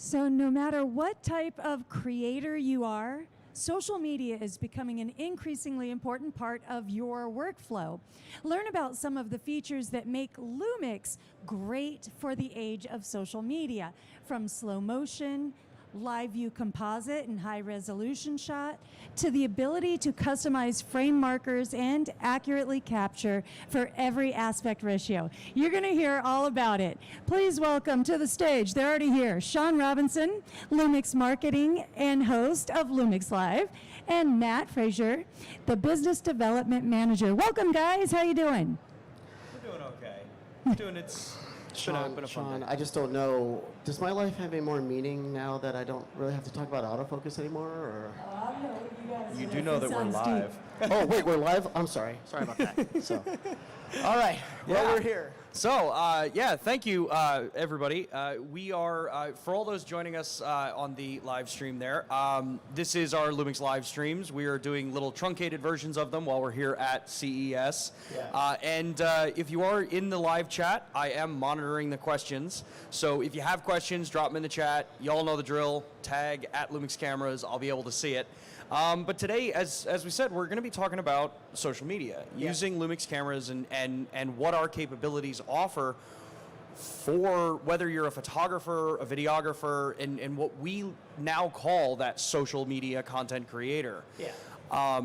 So no matter what type of creator you are, social media is becoming an increasingly important part of your workflow. Learn about some of the features that make LUMIX great for the age of social media, from slow motion, live view composite and high resolution shot, to the ability to customize frame markers and accurately capture for every aspect ratio. You're going to hear all about it. Please welcome to the stage, they're already here, Sean Robinson, LUMIX marketing and host of LUMIX Live, and Matt Frazier, the business development manager. Welcome, guys. How you doing? We're doing okay. Sean, I just don't know. Does my life have any more meaning now that I don't really have to talk about autofocus anymore? Or? You do know that we're live. Oh, wait, we're live? I'm sorry. Sorry about that. So, all right. Well, we're here. So, thank you, everybody. We are, for all those joining us on the live stream there, this is our LUMIX live streams. We are doing little truncated versions of them while we're here at CES. Yeah. And if you are in the live chat, I am monitoring the questions. So if you have questions, drop them in the chat. You all know the drill. Tag at LUMIX Cameras. I'll be able to see it. But today, as we said, we're going to be talking about social media, using LUMIX cameras and what our capabilities offer for whether you're a photographer, a videographer, and what we now call that social media content creator. Yeah.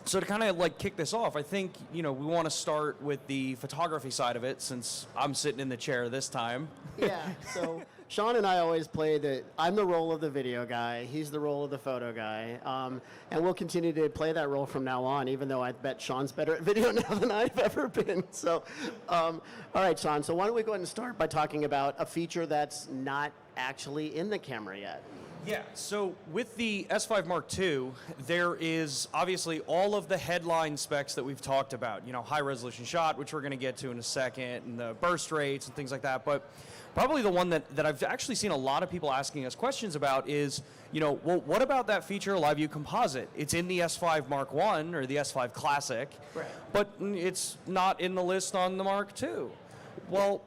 So to kind of like kick this off, I think, we want to start with the photography side of it, since I'm sitting in the chair this time. Yeah, so Sean and I always play I'm the role of the video guy, he's the role of the photo guy, and we'll continue to play that role from now on, even though I bet Sean's better at video now than I've ever been. So, all right, Sean, so why don't we go ahead and start by talking about a feature that's not actually in the camera yet. Yeah, so with the S5 Mark II, there is obviously all of the headline specs that we've talked about, high resolution shot, which we're going to get to in a second, and the burst rates and things like that. But probably the one that I've actually seen a lot of people asking us questions about is, well, what about that feature, Live View Composite? It's in the S5 Mark I or the S5 Classic, right, but it's not in the list on the Mark II. Well,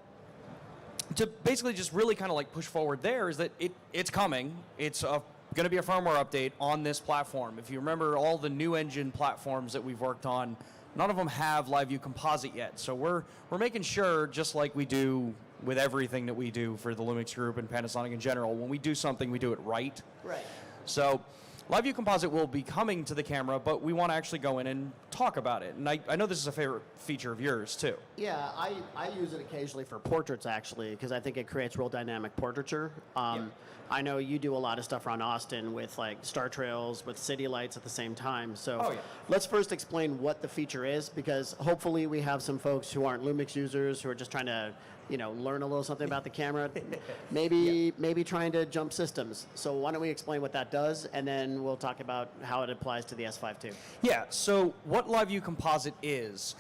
to basically just really kind of like push forward there is that it's coming. It's going to be a firmware update on this platform. If you remember all the new engine platforms that we've worked on, none of them have Live View Composite yet. So we're making sure, just like we do with everything that we do for the LUMIX Group and Panasonic in general, when we do something, we do it right. Right. So Live View Composite will be coming to the camera, but we want to actually go in and talk about it. And I know this is a favorite feature of yours, too. Yeah, I use it occasionally for portraits, actually, because I think it creates real dynamic portraiture. I know you do a lot of stuff around Austin with like star trails, with city lights at the same time. So let's first explain what the feature is, because hopefully we have some folks who aren't LUMIX users who are just trying to learn a little something about the camera, maybe trying to jump systems. So why don't we explain what that does, and then we'll talk about how it applies to the S5II. Yeah, so what Live View Composite is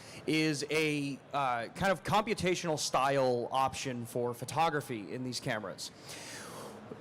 a kind of computational style option for photography in these cameras.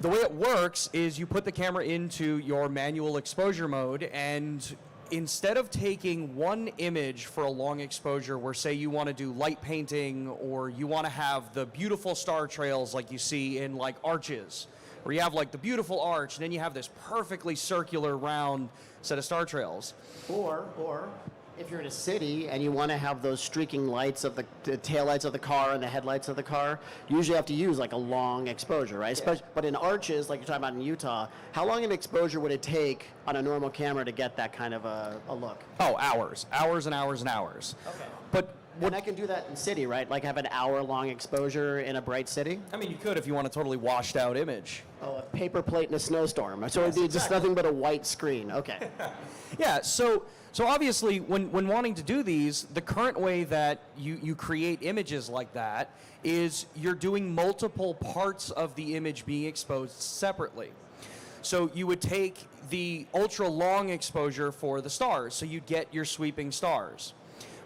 The way it works is you put the camera into your manual exposure mode, and instead of taking one image for a long exposure where, say, you want to do light painting or you want to have the beautiful star trails like you see in like arches, where you have like the beautiful arch and then you have this perfectly circular round set of star trails. Or if you're in a city and you want to have those streaking lights of the taillights of the car and the headlights of the car, you usually have to use like a long exposure, right? Yeah. But in arches, like you're talking about in Utah, how long an exposure would it take on a normal camera to get that kind of a look? Oh, hours and hours and hours. Okay. But and I can do that in city, right? Like have an hour-long exposure in a bright city? I mean, you could if you want a totally washed out image. Oh, a paper plate in a snowstorm. So it'd be just nothing but a white screen. Okay. Yeah, so obviously when wanting to do these, the current way that you create images like that is you're doing multiple parts of the image being exposed separately. So you would take the ultra long exposure for the stars, so you'd get your sweeping stars.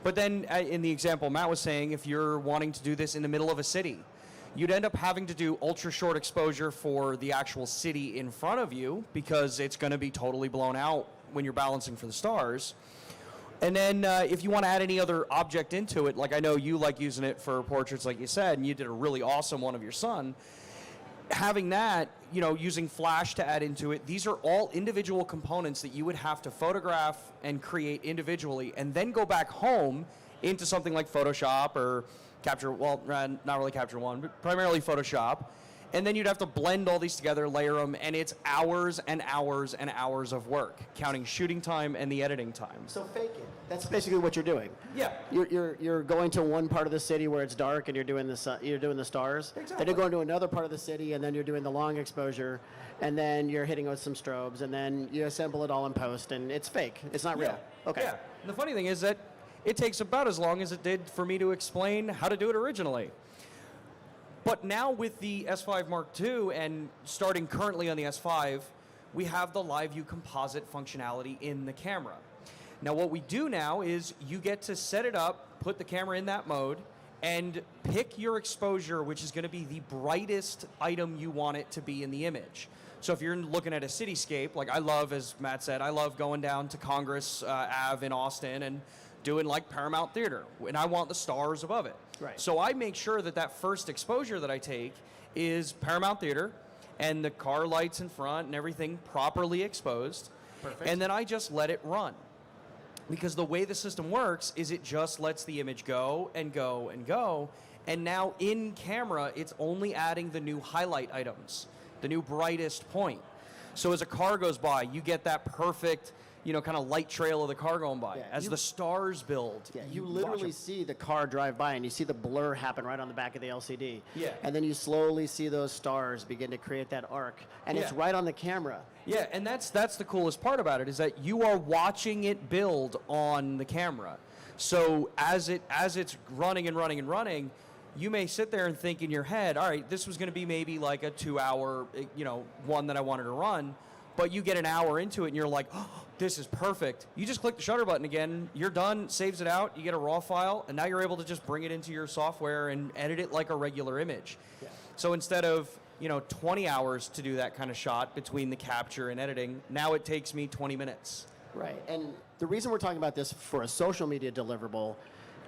But then in the example Matt was saying, if you're wanting to do this in the middle of a city, you'd end up having to do ultra short exposure for the actual city in front of you, because it's going to be totally blown out when you're balancing for the stars. And then if you want to add any other object into it, like I know you like using it for portraits like you said, and you did a really awesome one of your son, having that, using Flash to add into it, these are all individual components that you would have to photograph and create individually, and then go back home into something like Photoshop or not really Capture One, but primarily Photoshop. And then you'd have to blend all these together, layer them, and it's hours and hours and hours of work, counting shooting time and the editing time. So fake it. That's basically what you're doing. Yeah. You're going to one part of the city where it's dark and you're doing the stars. Exactly. Then you're going to another part of the city and then you're doing the long exposure, and then you're hitting it with some strobes, and then you assemble it all in post, and it's fake. It's not real. Okay. Yeah. And the funny thing is that it takes about as long as it did for me to explain how to do it originally. But now with the S5 Mark II and starting currently on the S5, we have the live view composite functionality in the camera. Now what we do now is you get to set it up, put the camera in that mode, and pick your exposure, which is going to be the brightest item you want it to be in the image. So if you're looking at a cityscape, like I love, as Matt said, I love going down to Congress Ave in Austin and doing like Paramount Theater, and I want the stars above it. Right. So I make sure that first exposure that I take is Paramount Theater and the car lights in front and everything properly exposed. Perfect. And then I just let it run. Because the way the system works is it just lets the image go and go and go. And now in camera, it's only adding the new highlight items, the new brightest point. So as a car goes by, you get that perfect, kind of light trail of the car going by. Yeah, as the stars build. Yeah, you literally watch see the car drive by and you see the blur happen right on the back of the LCD. Yeah. And then you slowly see those stars begin to create that arc. And it's Yeah. right on the camera. Yeah, and that's the coolest part about it, is that you are watching it build on the camera. So as it's running and running and running, you may sit there and think in your head, all right, this was going to be maybe like a 2-hour, one that I wanted to run, but you get an hour into it and you're like, oh, this is perfect. You just click the shutter button again, you're done, saves it out, you get a raw file, and now you're able to just bring it into your software and edit it like a regular image. Yeah. So instead of 20 hours to do that kind of shot between the capture and editing, now it takes me 20 minutes. Right. And the reason we're talking about this for a social media deliverable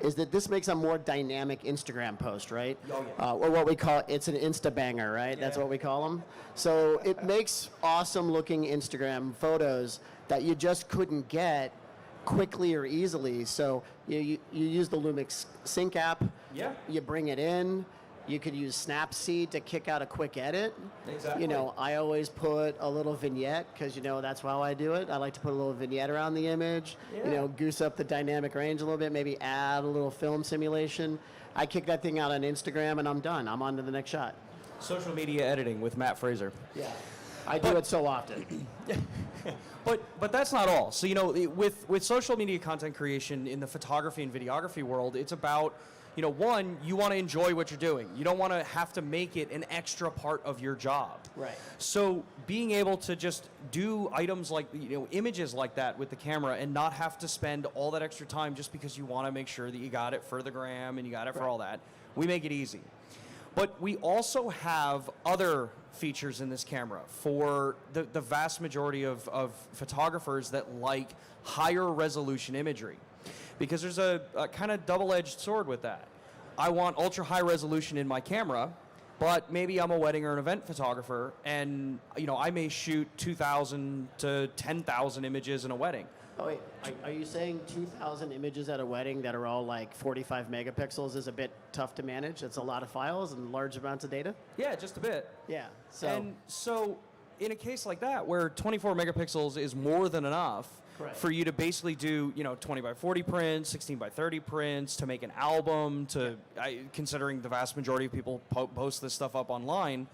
is that this makes a more dynamic Instagram post, right? Oh, yeah. Or what we call, it's an Insta banger, right? That's Yeah. what we call them. So it makes awesome looking Instagram photos that you just couldn't get quickly or easily. So you use the LUMIX sync app. Yeah. You bring it in. You could use Snapseed to kick out a quick edit. Exactly. I always put a little vignette because, that's how I do it. I like to put a little vignette around the image, Yeah. goose up the dynamic range a little bit, maybe add a little film simulation. I kick that thing out on Instagram and I'm done. I'm on to the next shot. Social media editing with Matt Fraser. Yeah. I do it so often. But that's not all. So, with social media content creation in the photography and videography world, it's about, one, you want to enjoy what you're doing. You don't want to have to make it an extra part of your job. Right. So being able to just do items like, images like that with the camera and not have to spend all that extra time just because you want to make sure that you got it for the gram and you got it for all that, we make it easy. But we also have other features in this camera for the vast majority of photographers that like higher resolution imagery. Because there's a kind of double-edged sword with that. I want ultra-high resolution in my camera, but maybe I'm a wedding or an event photographer, and I may shoot 2,000 to 10,000 images in a wedding. Oh, wait. Are you saying 2,000 images at a wedding that are all like 45 megapixels is a bit tough to manage? It's a lot of files and large amounts of data? Yeah, just a bit. Yeah. So in a case like that, where 24 megapixels is more than enough, Correct. for you to basically do 20 by 40 prints, 16 by 30 prints, to make an album, considering the vast majority of people post this stuff up online,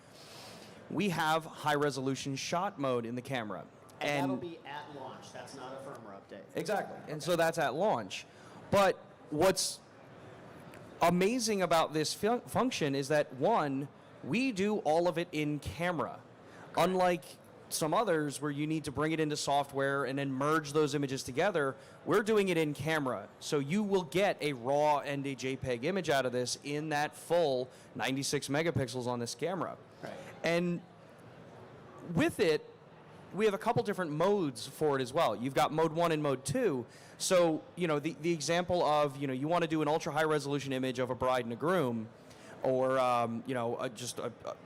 we have high resolution shot mode in the camera. And that'll be at launch. That's not a firmware update. Exactly. And so that's at launch. But what's amazing about this function is that, one, we do all of it in camera. Unlike some others where you need to bring it into software and then merge those images together, we're doing it in camera. So you will get a RAW and a JPEG image out of this in that full 96 megapixels on this camera. Right. And with it, we have a couple different modes for it as well. You've got mode 1 and mode 2. So, the example of, you want to do an ultra high resolution image of a bride and a groom, or just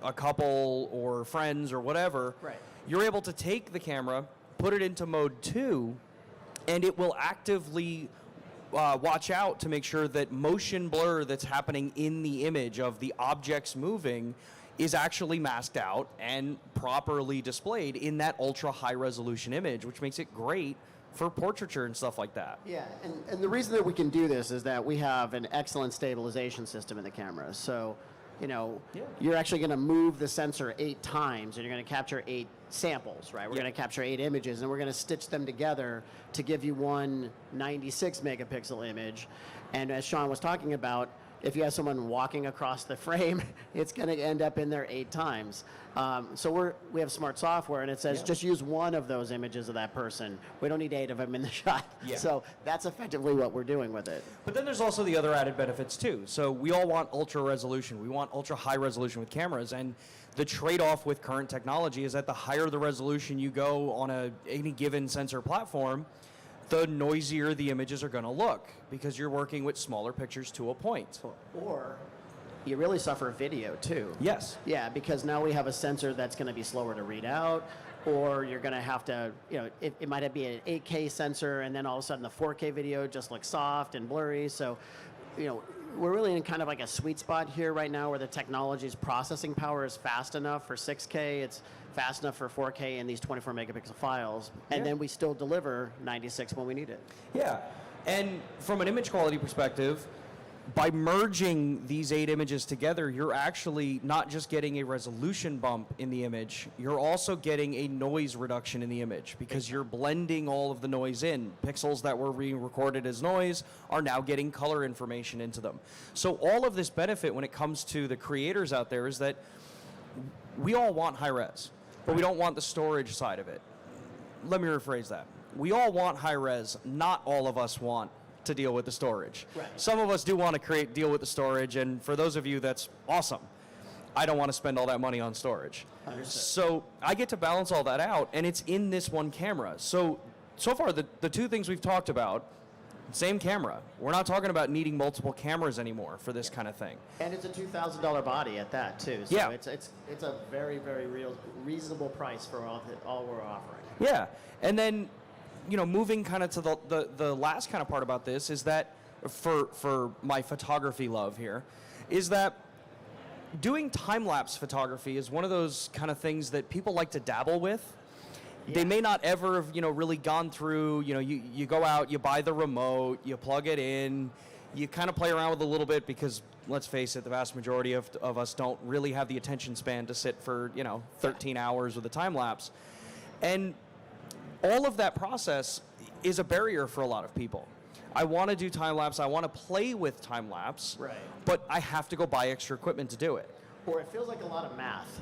a couple or friends or whatever, Right. you're able to take the camera, put it into mode 2, and it will actively watch out to make sure that motion blur that's happening in the image of the objects moving is actually masked out and properly displayed in that ultra high resolution image, which makes it great for portraiture and stuff like that. Yeah, and the reason that we can do this is that we have an excellent stabilization system in the camera. So, you're actually going to move the sensor 8 times, and you're going to capture 8 samples, right? We're going to capture 8 images, and we're going to stitch them together to give you one 96 megapixel image. And as Sean was talking about, if you have someone walking across the frame, it's going to end up in there 8 times. So we have smart software, and it says just use one of those images of that person. We don't need 8 of them in the shot. Yeah. So that's effectively what we're doing with it. But then there's also the other added benefits too. So we all want ultra resolution. We want ultra high resolution with cameras, and the trade-off with current technology is that the higher the resolution you go on any given sensor platform, the noisier the images are going to look because you're working with smaller pictures to a point. Or you really suffer video too. Yes. Yeah, because now we have a sensor that's going to be slower to read out, or you're going to have to, it might be an 8K sensor, and then all of a sudden the 4K video just looks soft and blurry. So, we're really in kind of like a sweet spot here right now where the technology's processing power is fast enough for 6K, it's fast enough for 4K in these 24 megapixel files, and then we still deliver 96 when we need it. Yeah, and from an image quality perspective, by merging these 8 images together, you're actually not just getting a resolution bump in the image, you're also getting a noise reduction in the image because you're blending all of the noise in. Pixels that were being recorded as noise are now getting color information into them. So all of this benefit when it comes to the creators out there is that we all want high res, but we don't want the storage side of it. Let me rephrase that. We all want high res, not all of us want to deal with the storage. Right. Some of us do want to deal with the storage, and for those of you, that's awesome. I don't want to spend all that money on storage. Understood. So I get to balance all that out, and it's in this one camera. So far, the 2 things we've talked about, same camera. We're not talking about needing multiple cameras anymore for this kind of thing. And it's a $2,000 body at that too. So Yeah. it's a very, very reasonable price for all we're offering. Yeah, and then, moving kind of to the last kind of part about this is that for my photography love here, is that doing time-lapse photography is one of those kind of things that people like to dabble with. Yeah. They may not ever have, really gone through, you go out, you buy the remote, you plug it in, you kind of play around with it a little bit because, let's face it, the vast majority of us don't really have the attention span to sit for, 13 hours with a time-lapse. And all of that process is a barrier for a lot of people. I want to do time-lapse, I want to play with time-lapse, Right. but I have to go buy extra equipment to do it. Or it feels like a lot of math.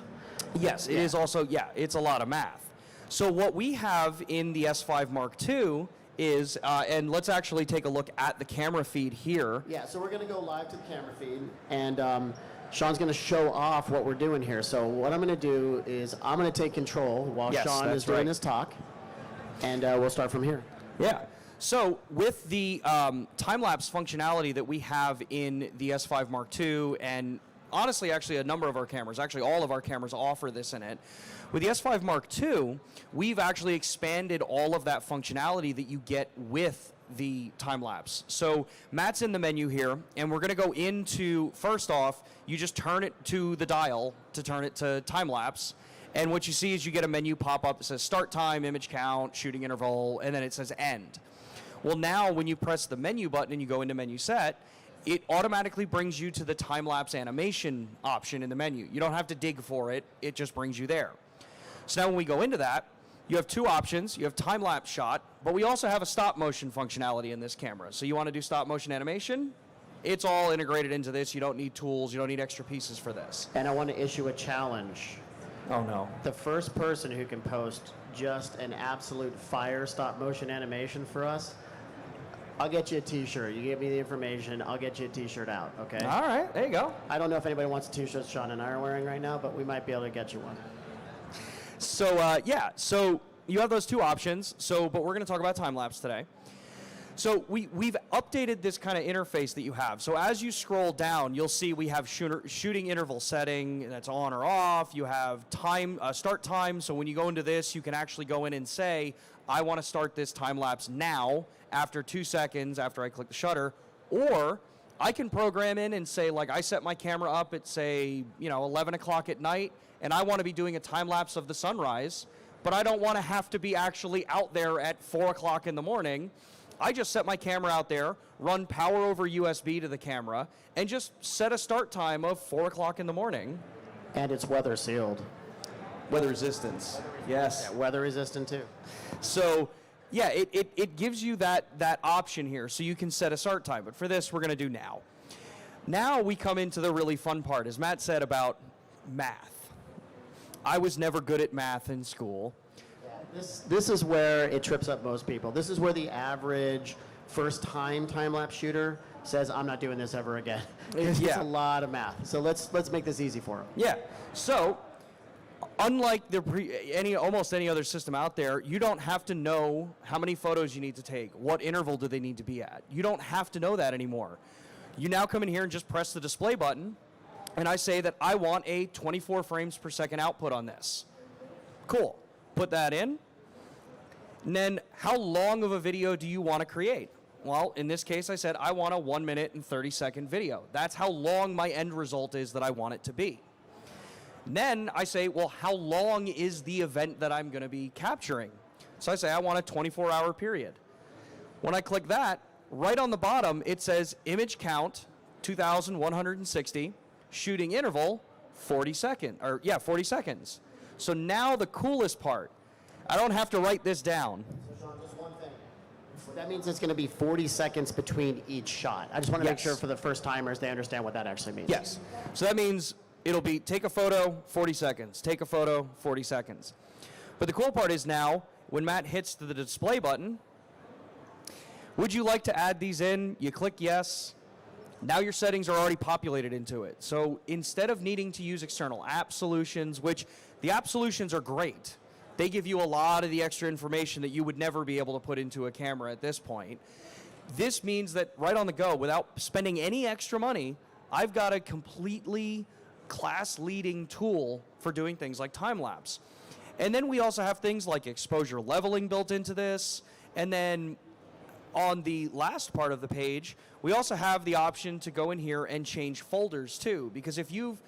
Yes, it is also, it's a lot of math. So what we have in the S5 Mark II is, and let's actually take a look at the camera feed here. Yeah, so we're going to go live to the camera feed, and Sean's going to show off what we're doing here. So what I'm going to do is I'm going to take control while Yes, Sean that's is doing right. this talk, and we'll start from here. Yeah. So with the time-lapse functionality that we have in the S5 Mark II, and honestly, actually a number of our cameras, actually all of our cameras offer this in it. With the S5 Mark II, we've actually expanded all of that functionality that you get with the time-lapse. So Matt's in the menu here, and we're going to go into, first off, you just turn it to the dial to turn it to time-lapse. And what you see is you get a menu pop up that says start time, image count, shooting interval, and then it says end. Well, now when you press the menu button and you go into menu set, it automatically brings you to the time-lapse animation option in the menu. You don't have to dig for it. It just brings you there. So now when we go into that, you have 2 options. You have time-lapse shot, but we also have a stop motion functionality in this camera. So you want to do stop motion animation? It's all integrated into this. You don't need tools. You don't need extra pieces for this. And I want to issue a challenge. Oh, no. The first person who can post just an absolute fire stop motion animation for us, I'll get you a t-shirt. You give me the information, I'll get you a t-shirt out, okay? All right, there you go. I don't know if anybody wants the t-shirts Sean and I are wearing right now, but we might be able to get you one. So, so you have those 2 options. But we're going to talk about time-lapse today. So we've updated this kind of interface that you have. So as you scroll down, you'll see we have shooting interval setting that's on or off. You have time start time. So when you go into this, you can actually go in and say, I want to start this time lapse now after 2 seconds after I click the shutter. Or I can program in and say, like, I set my camera up at, say, 11 o'clock at night, and I want to be doing a time lapse of the sunrise, but I don't want to have to be actually out there at 4 o'clock in the morning. I just set my camera out there, run power over USB to the camera, and just set a start time of 4 o'clock in the morning. And it's weather sealed. Weather resistance. Yes. Yeah, weather resistant too. So, yeah, it gives you that option here, so you can set a start time. But for this, we're going to do now. Now we come into the really fun part, as Matt said about math. I was never good at math in school. This is where it trips up most people. This is where the average first-time time-lapse shooter says, I'm not doing this ever again. It's a lot of math. So let's make this easy for them. Yeah. So, unlike almost any other system out there, you don't have to know how many photos you need to take. What interval do they need to be at? You don't have to know that anymore. You now come in here and just press the display button, and I say that I want a 24 frames per second output on this. Cool. Put that in. And then how long of a video do you want to create? Well, in this case, I said I want a 1 minute and 30-second video. That's how long my end result is that I want it to be. And then I say, well, how long is the event that I'm going to be capturing? So I say I want a 24-hour period. When I click that, right on the bottom, it says image count 2,160, shooting interval 40 seconds. So now the coolest part, I don't have to write this down. So Sean, just one thing. That means it's going to be 40 seconds between each shot. I just want to make sure for the first timers they understand what that actually means. Yes. So that means it'll be take a photo, 40 seconds. Take a photo, 40 seconds. But the cool part is now, when Matt hits the display button, would you like to add these in? You click yes. Now your settings are already populated into it. So instead of needing to use external app solutions, which the app solutions are great, they give you a lot of the extra information that you would never be able to put into a camera at this point. This means that right on the go, without spending any extra money, I've got a completely class-leading tool for doing things like time-lapse. And then we also have things like exposure leveling built into this. And then on the last part of the page, we also have the option to go in here and change folders too. Because if you've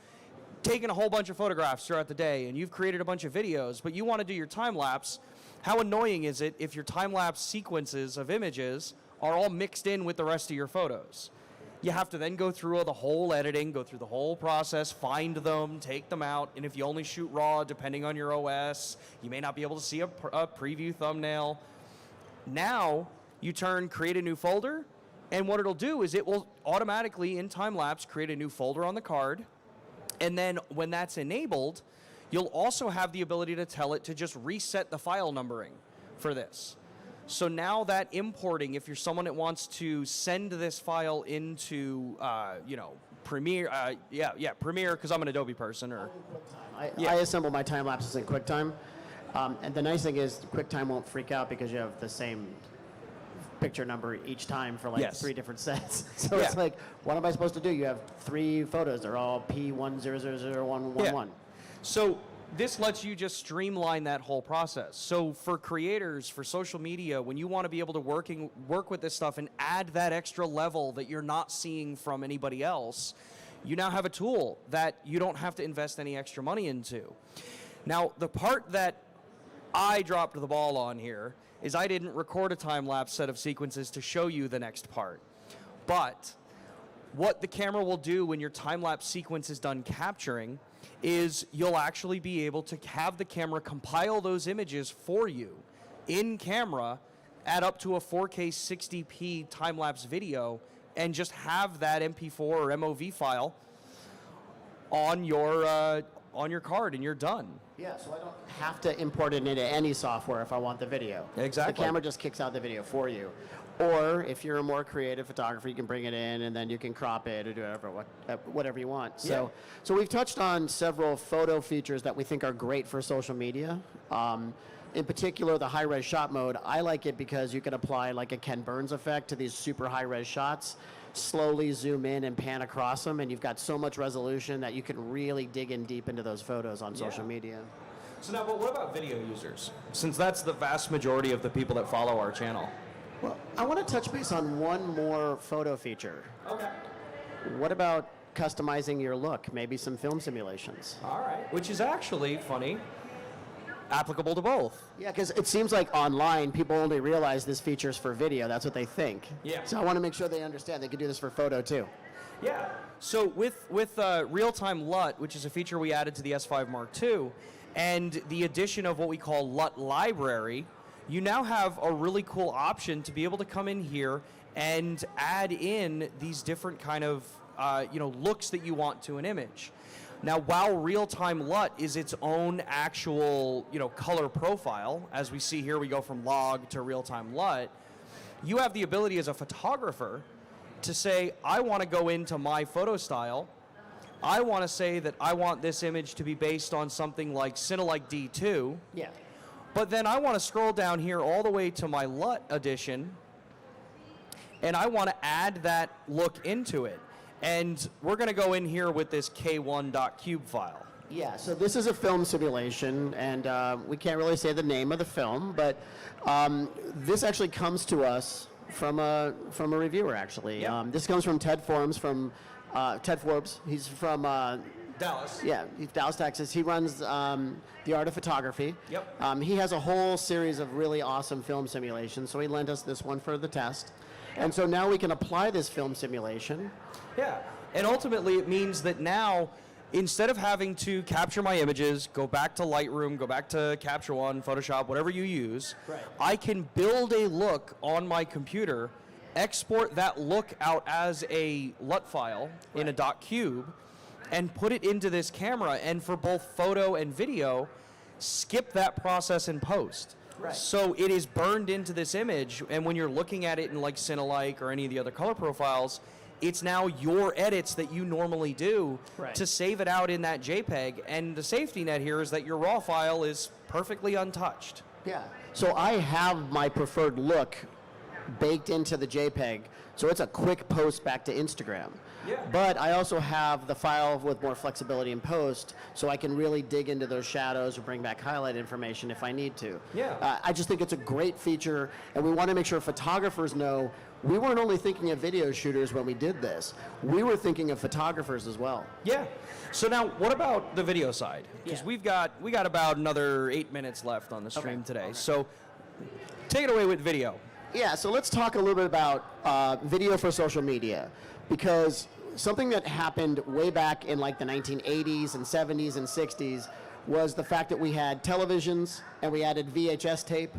taken a whole bunch of photographs throughout the day and you've created a bunch of videos, but you want to do your time-lapse, how annoying is it if your time-lapse sequences of images are all mixed in with the rest of your photos? You have to then go through the whole editing, go through the whole process, find them, take them out, and if you only shoot RAW, depending on your OS, you may not be able to see a preview thumbnail. Now, you create a new folder, and what it'll do is it will automatically, in time-lapse, create a new folder on the card, and then when that's enabled, you'll also have the ability to tell it to just reset the file numbering for this. So now that importing, if you're someone that wants to send this file into, Premiere, Premiere, because I'm an Adobe person. I assemble my time lapses in QuickTime, and the nice thing is QuickTime won't freak out because you have the same picture number each time for 3 different sets. So it's like, what am I supposed to do? You have 3 photos. They're all P10001111. Yeah. So this lets you just streamline that whole process. So for creators, for social media, when you want to be able to work with this stuff and add that extra level that you're not seeing from anybody else, you now have a tool that you don't have to invest any extra money into. Now, the part that I dropped the ball on here is I didn't record a time-lapse set of sequences to show you the next part. But what the camera will do when your time-lapse sequence is done capturing is you'll actually be able to have the camera compile those images for you in camera at up to a 4K 60p time-lapse video and just have that MP4 or MOV file on your card and you're done. Yeah, so I don't have to import it into any software if I want the video. Exactly. The camera just kicks out the video for you. Or if you're a more creative photographer, you can bring it in and then you can crop it or do whatever you want. So we've touched on several photo features that we think are great for social media. in particular, the high-res shot mode, I like it because you can apply like a Ken Burns effect to these super high-res shots, slowly zoom in and pan across them, and you've got so much resolution that you can really dig in deep into those photos on social media. So now, but what about video users? Since that's the vast majority of the people that follow our channel. Well, I want to touch base on one more photo feature. Okay. What about customizing your look? Maybe some film simulations. All right. Which is actually funny. Applicable to both. Yeah, because it seems like online people only realize this feature's for video. That's what they think. Yeah. So I want to make sure they understand they can do this for photo too. Yeah. So with real-time LUT, which is a feature we added to the S5 Mark II, and the addition of what we call LUT Library, you now have a really cool option to be able to come in here and add in these different kind of looks that you want to an image. Now, while real-time LUT is its own actual, color profile, as we see here, we go from log to real-time LUT, you have the ability as a photographer to say, I want to go into my photo style. I want to say that I want this image to be based on something like Cinelike D2. Yeah. But then I want to scroll down here all the way to my LUT edition, and I want to add that look into it. And we're going to go in here with this k1.cube file. Yeah, so this is a film simulation, and we can't really say the name of the film, but this actually comes to us from a reviewer, actually. Yeah. This comes from Ted Forbes. He's from Dallas. Yeah, he's Dallas, Texas. He runs The Art of Photography. Yep. He has a whole series of really awesome film simulations, so he lent us this one for the test. And so now we can apply this film simulation. Yeah, and ultimately it means that now, instead of having to capture my images, go back to Lightroom, go back to Capture One, Photoshop, whatever you use, right, I can build a look on my computer, export that look out as a LUT file in a .cube, and put it into this camera, and for both photo and video, skip that process in post. Right. So it is burned into this image, and when you're looking at it in like Cinelike or any of the other color profiles, it's now your edits that you normally do to save it out in that JPEG. And the safety net here is that your RAW file is perfectly untouched. Yeah. So I have my preferred look baked into the JPEG, so it's a quick post back to Instagram. Yeah. But I also have the file with more flexibility in post, so I can really dig into those shadows or bring back highlight information if I need to. Yeah. I just think it's a great feature, and we want to make sure photographers know we weren't only thinking of video shooters when we did this. We were thinking of photographers as well. Yeah. So now, what about the video side? Because we got about another 8 minutes left on the stream today. Okay. So take it away with video. Yeah, so let's talk a little bit about video for social media, because something that happened way back in like the 1980s and 70s and 60s was the fact that we had televisions and we added VHS tape.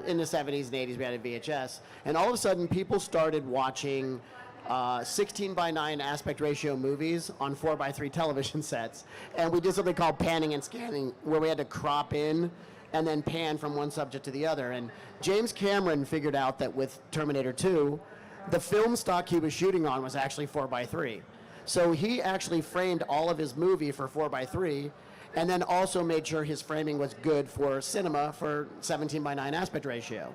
In the 70s and 80s, we added VHS. And all of a sudden, people started watching 16:9 aspect ratio movies on 4:3 television sets. And we did something called panning and scanning, where we had to crop in and then pan from one subject to the other. And James Cameron figured out that with Terminator 2, the film stock he was shooting on was actually 4:3. So he actually framed all of his movie for 4:3, and then also made sure his framing was good for cinema for 17:9 aspect ratio.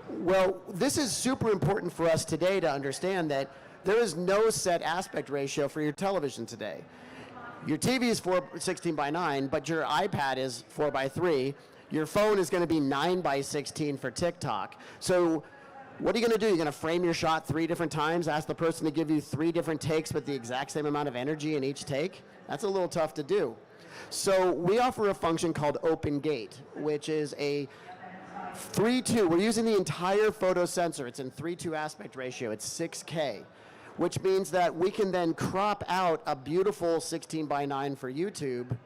Well, this is super important for us today to understand that there is no set aspect ratio for your television today. Your TV is 16:9, but your iPad is 4:3. Your phone is going to be 9:16 for TikTok. So what are you going to do? You're going to frame your shot 3 different times, ask the person to give you 3 different takes with the exact same amount of energy in each take? That's a little tough to do. So we offer a function called Open Gate, which is a 3:2. We're using the entire photo sensor. It's in 3:2 aspect ratio. It's 6K, which means that we can then crop out a beautiful 16:9 for YouTube,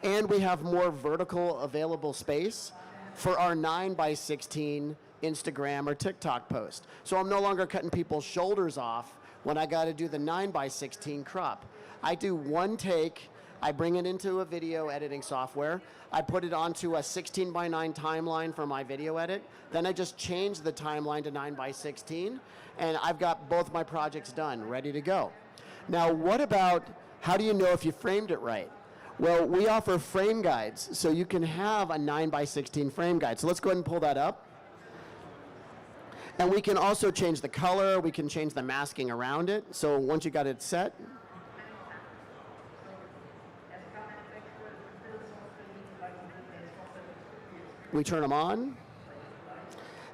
and we have more vertical available space for our 9:16 Instagram or TikTok post. So I'm no longer cutting people's shoulders off when I got to do the 9:16 crop. I do one take, I bring it into a video editing software, I put it onto a 16:9 timeline for my video edit, then I just change the timeline to 9:16, and I've got both my projects done, ready to go. Now, what about, how do you know if you framed it right? Well, we offer frame guides, so you can have a 9x16 frame guide. So let's go ahead and pull that up. And we can also change the color, we can change the masking around it. So once you got it set, we turn them on.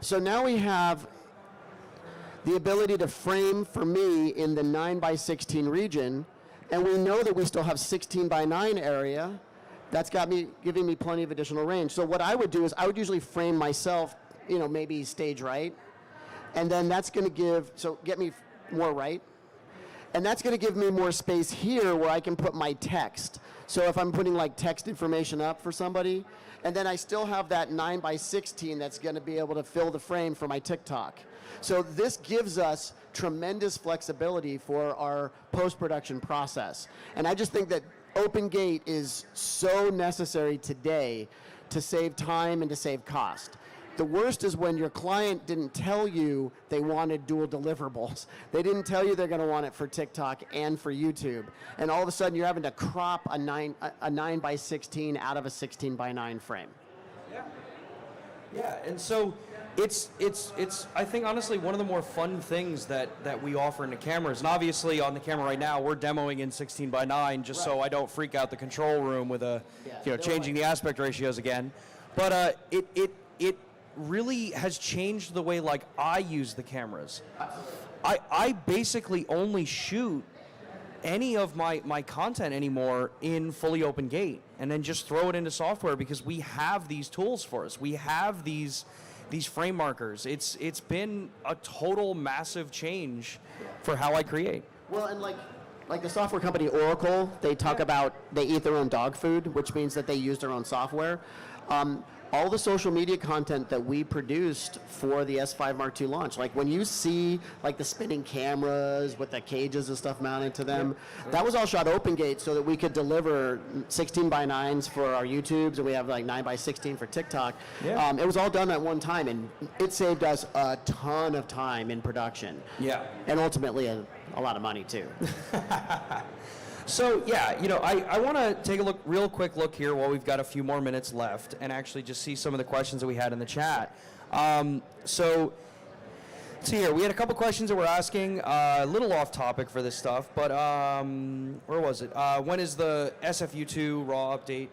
So now we have the ability to frame for me in the 9x16 region, and we know that we still have 16x9 area. That's giving me plenty of additional range. So what I would do is I would usually frame myself, maybe stage right, and then that's going to get me more right. And that's going to give me more space here where I can put my text. So if I'm putting like text information up for somebody, and then I still have that 9x16 that's going to be able to fill the frame for my TikTok. So this gives us tremendous flexibility for our post-production process. And I just think that Open Gate is so necessary today to save time and to save cost. The worst is when your client didn't tell you they wanted dual deliverables. They didn't tell you they're going to want it for TikTok and for YouTube. And all of a sudden you're having to crop a 9x16 out of a 16x9 frame. Yeah, and so it's I think honestly one of the more fun things that we offer in the cameras. And obviously on the camera right now we're demoing in 16x9 just so I don't freak out the control room with changing the aspect ratios again. But it really has changed the way like I use the cameras. I basically only shoot any of my content anymore in fully open gate and then just throw it into software because we have these tools for us. We have these frame markers. It's been a total massive change for how I create. Well, and like the software company Oracle, they talk about they eat their own dog food, which means that they use their own software. All the social media content that we produced for the S5 Mark II launch, like when you see like the spinning cameras with the cages and stuff mounted to them, that was all shot open gate so that we could deliver 16x9s for our YouTubes, and we have like 9x16 for TikTok. It was all done at one time, and it saved us a ton of time in production. Yeah. And ultimately a lot of money too. So yeah, I want to take a real quick look here while we've got a few more minutes left and actually just see some of the questions that we had in the chat. So let's see here. We had a couple questions that we're asking, a little off topic for this stuff, but where was it? When is the SFU2 RAW update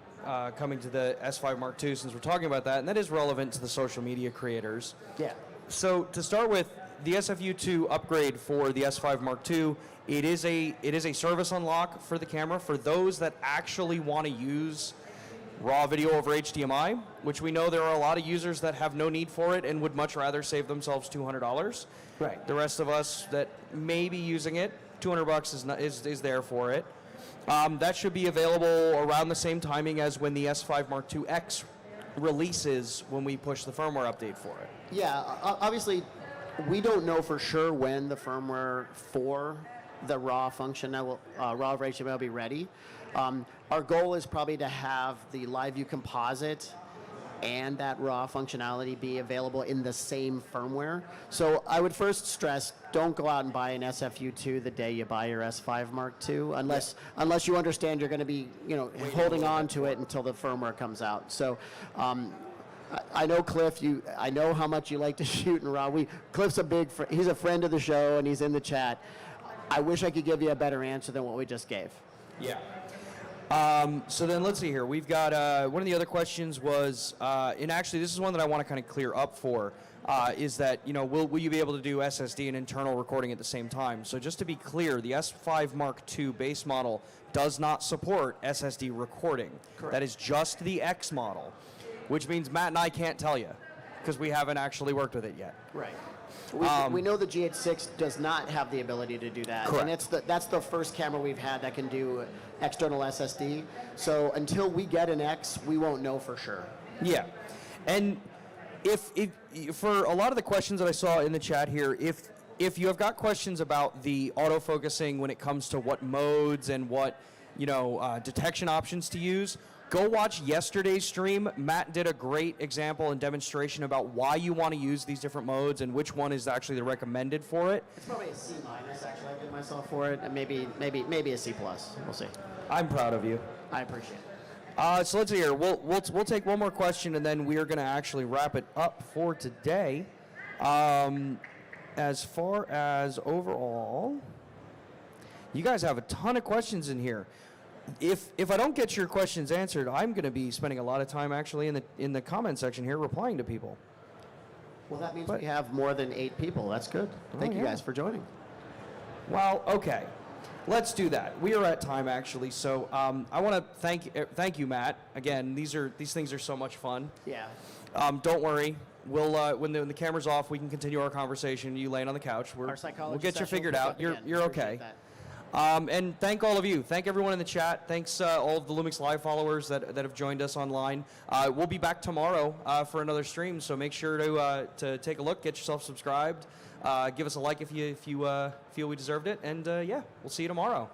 coming to the S5 Mark II, since we're talking about that, and that is relevant to the social media creators. Yeah. So to start with, the SFU2 upgrade for the S5 Mark II, it is a service unlock for the camera for those that actually want to use raw video over HDMI, which we know there are a lot of users that have no need for it and would much rather save themselves $200. Right. The rest of us that may be using it, $200 is there for it. That should be available around the same timing as when the S5 Mark II X releases when we push the firmware update for it. Yeah, obviously we don't know for sure when the firmware for the raw function raw over HTML will be ready. Our goal is probably to have the live view composite and that raw functionality be available in the same firmware. So I would first stress, don't go out and buy an SFU2 the day you buy your S5 Mark II, unless you understand you're going to be holding on to it until the firmware comes out. So I know Cliff, I know how much you like to shoot in RAW. Cliff's he's a friend of the show and he's in the chat. I wish I could give you a better answer than what we just gave. Yeah. So then let's see here. We've got one of the other questions was, and actually this is one that I want to kind of clear up for, is that, will you be able to do SSD and internal recording at the same time? So just to be clear, the S5 Mark II base model does not support SSD recording. Correct. That is just the X model, which means Matt and I can't tell you because we haven't actually worked with it yet. Right. We know the GH6 does not have the ability to do that. Correct. And that's the first camera we've had that can do external SSD. So until we get an X, we won't know for sure. Yeah. And if for a lot of the questions that I saw in the chat here, if you have got questions about the autofocusing when it comes to what modes and what detection options to use, go watch yesterday's stream. Matt did a great example and demonstration about why you want to use these different modes and which one is actually the recommended for it. It's probably a C minus, actually. I give myself for it, and maybe a C plus. We'll see. I'm proud of you. I appreciate it. So let's see here. We'll take one more question, and then we are going to actually wrap it up for today. As far as overall, you guys have a ton of questions in here. If I don't get your questions answered, I'm going to be spending a lot of time actually in the comment section here replying to people. Well, that means we have more than 8 people. That's good. Thank you guys for joining. Well, okay. Let's do that. We are at time actually, so I want to thank you, Matt. Again, these things are so much fun. Yeah. Don't worry. We'll when the camera's off, we can continue our conversation. You laying on the couch. Our psychology we'll get you session figured will out. pick up again. You're okay. Appreciate And thank all of you. Thank everyone in the chat. Thanks all of the Lumix Live followers that have joined us online. We'll be back tomorrow for another stream, so make sure to take a look, get yourself subscribed, give us a like if you feel we deserved it, and yeah, we'll see you tomorrow.